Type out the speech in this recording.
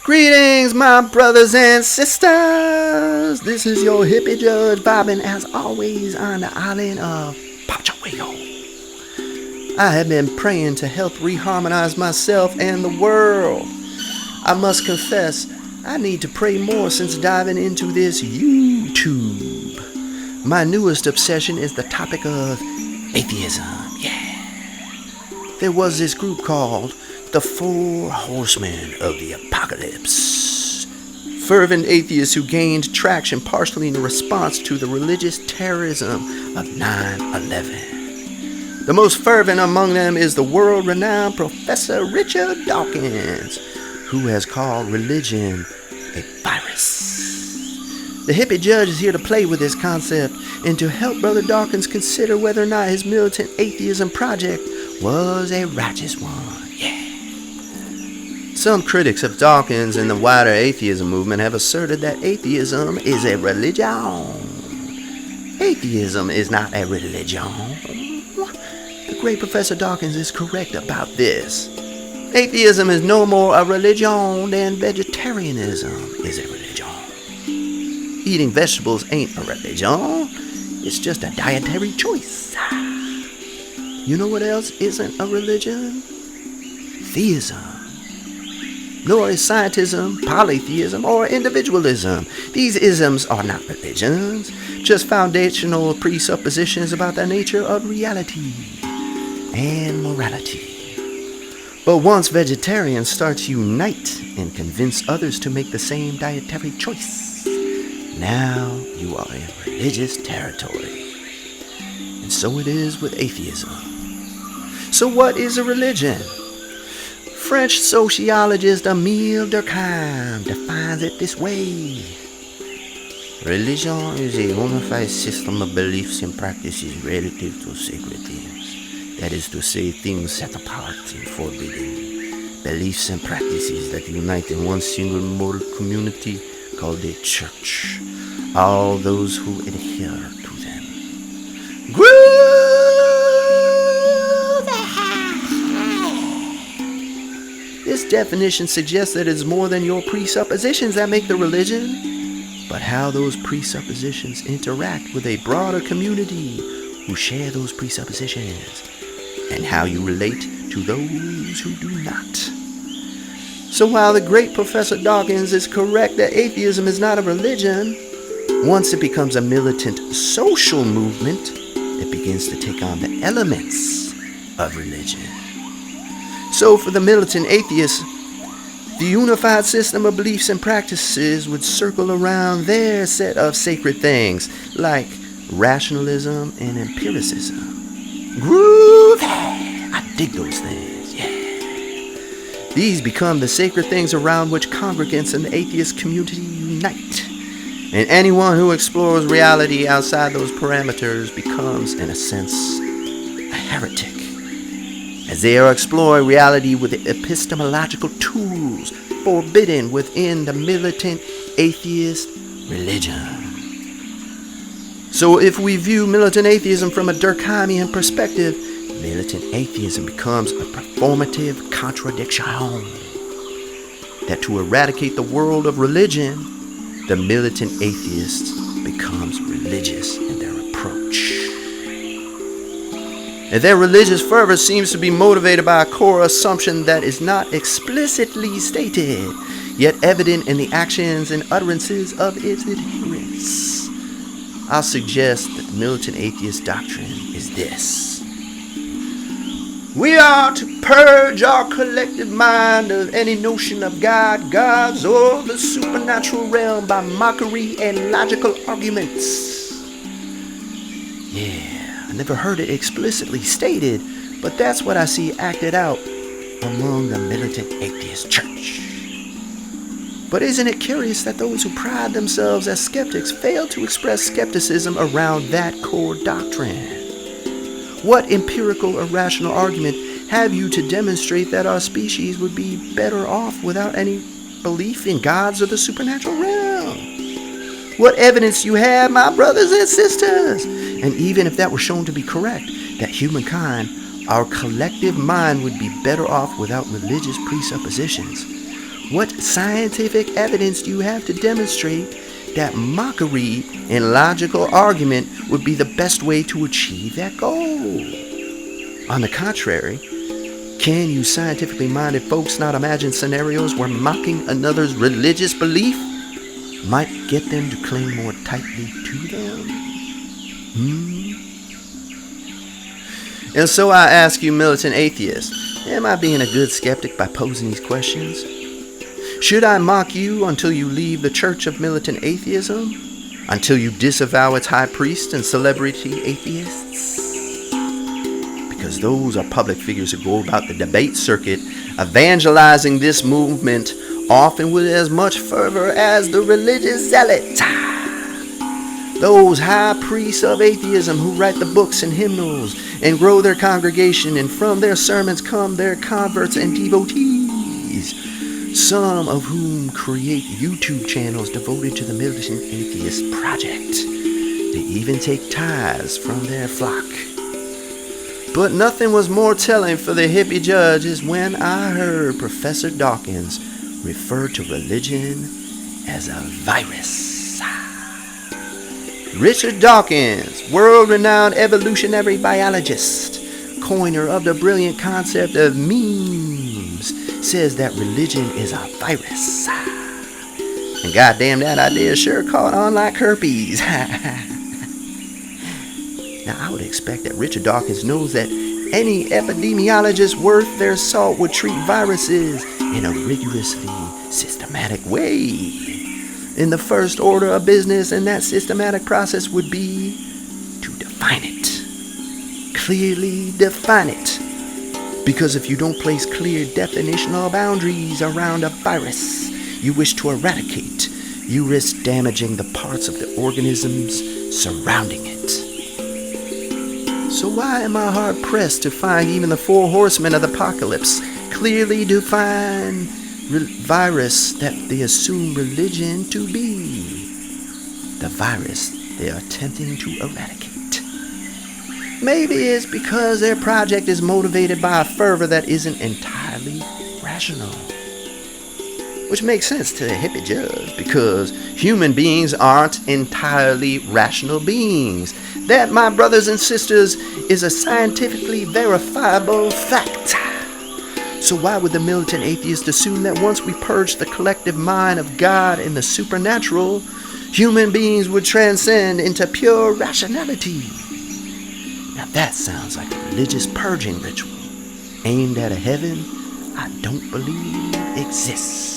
Greetings, my brothers and sisters. This is your Hippie Judge vibing as always on the island of Pachahueyo. I have been praying to help reharmonize myself and the world. I must confess, I need to pray more since diving into this YouTube. My newest obsession is the topic of atheism. There was this group called the Horsemen of the Apocalypse. Fervent atheists who gained traction partially in response to the religious terrorism of 9/11. The most fervent among them is the world-renowned Professor Richard Dawkins, who has called religion a virus. The Hippie Judge is here to play with this concept and to help Brother Dawkins consider whether or not his militant atheism project was a righteous one. Some critics of Dawkins and the wider atheism movement have asserted that atheism is a religion. Atheism is not a religion. The great Professor Dawkins is correct about this. Atheism is no more a religion than vegetarianism is a religion. Eating vegetables ain't a religion. It's just a dietary choice. You know what else isn't a religion? Theism. Nor is scientism, polytheism, or individualism. These isms are not religions, just foundational presuppositions about the nature of reality and morality. But once vegetarians start to unite and convince others to make the same dietary choice, now you are in religious territory. And so it is with atheism. So what is a religion? French sociologist Émile Durkheim defines it this way. Religion is a unified system of beliefs and practices relative to sacred things. That is to say, things set apart and forbidden. Beliefs and practices that unite in one single moral community called a church. All those who adhere to them. This definition suggests that it's more than your presuppositions that make the religion, but how those presuppositions interact with a broader community who share those presuppositions, and how you relate to those who do not. So while the great Professor Dawkins is correct that atheism is not a religion, once it becomes a militant social movement, it begins to take on the elements of religion. So for the militant atheists, the unified system of beliefs and practices would circle around their set of sacred things, like rationalism and empiricism. Groovy! I dig those things, yeah. These become the sacred things around which congregants in the atheist community unite. And anyone who explores reality outside those parameters becomes, in a sense, a heretic, as they are exploring reality with epistemological tools forbidden within the militant atheist religion. So if we view militant atheism from a Durkheimian perspective, militant atheism becomes a performative contradiction. That to eradicate the world of religion, the militant atheist becomes religious in their approach. And their religious fervor seems to be motivated by a core assumption that is not explicitly stated, yet evident in the actions and utterances of its adherents. I'll suggest that the militant atheist doctrine is this. We are to purge our collective mind of any notion of God, gods, or the supernatural realm by mockery and logical arguments. I never heard it explicitly stated, but that's what I see acted out among the militant atheist church. But isn't it curious that those who pride themselves as skeptics fail to express skepticism around that core doctrine? What empirical or rational argument have you to demonstrate that our species would be better off without any belief in gods or the supernatural realm? What evidence you have, my brothers and sisters? And even if that were shown to be correct, that humankind, our collective mind, would be better off without religious presuppositions, What scientific evidence do you have to demonstrate that mockery and logical argument would be the best way to achieve that goal? On the contrary, can you scientifically minded folks not imagine scenarios where mocking another's religious belief might get them to cling more tightly to them? And so I ask you, militant atheist, am I being a good skeptic by posing these questions? Should I mock you until you leave the Church of Militant Atheism? Until you disavow its high priest and celebrity atheists? Because those are public figures who go about the debate circuit evangelizing this movement, often with as much fervor as the religious zealot. Those high priests of atheism who write the books and hymnals and grow their congregation, and from their sermons come their converts and devotees, some of whom create YouTube channels devoted to the Militant Atheist Project. They even take tithes from their flock. But nothing was more telling for the hippie judges when I heard Professor Dawkins refer to religion as a virus. Richard Dawkins, world-renowned evolutionary biologist, coiner of the brilliant concept of memes, says that religion is a virus. And goddamn, that idea sure caught on like herpes. Now, I would expect that Richard Dawkins knows that any epidemiologist worth their salt would treat viruses in a rigorously systematic way. In the first order of business, and that systematic process would be to define it. Clearly define it. Because if you don't place clear definitional boundaries around a virus you wish to eradicate, you risk damaging the parts of the organisms surrounding it. So why am I hard pressed to find even the 4 horsemen of the apocalypse clearly define virus that they assume religion to be? The virus they are attempting to eradicate. Maybe it's because their project is motivated by a fervor that isn't entirely rational. Which makes sense to the hippie judge, because human beings aren't entirely rational beings. That, my brothers and sisters, is a scientifically verifiable fact. So why would the militant atheist assume that once we purge the collective mind of God and the supernatural, human beings would transcend into pure rationality? Now that sounds like a religious purging ritual aimed at a heaven I don't believe exists.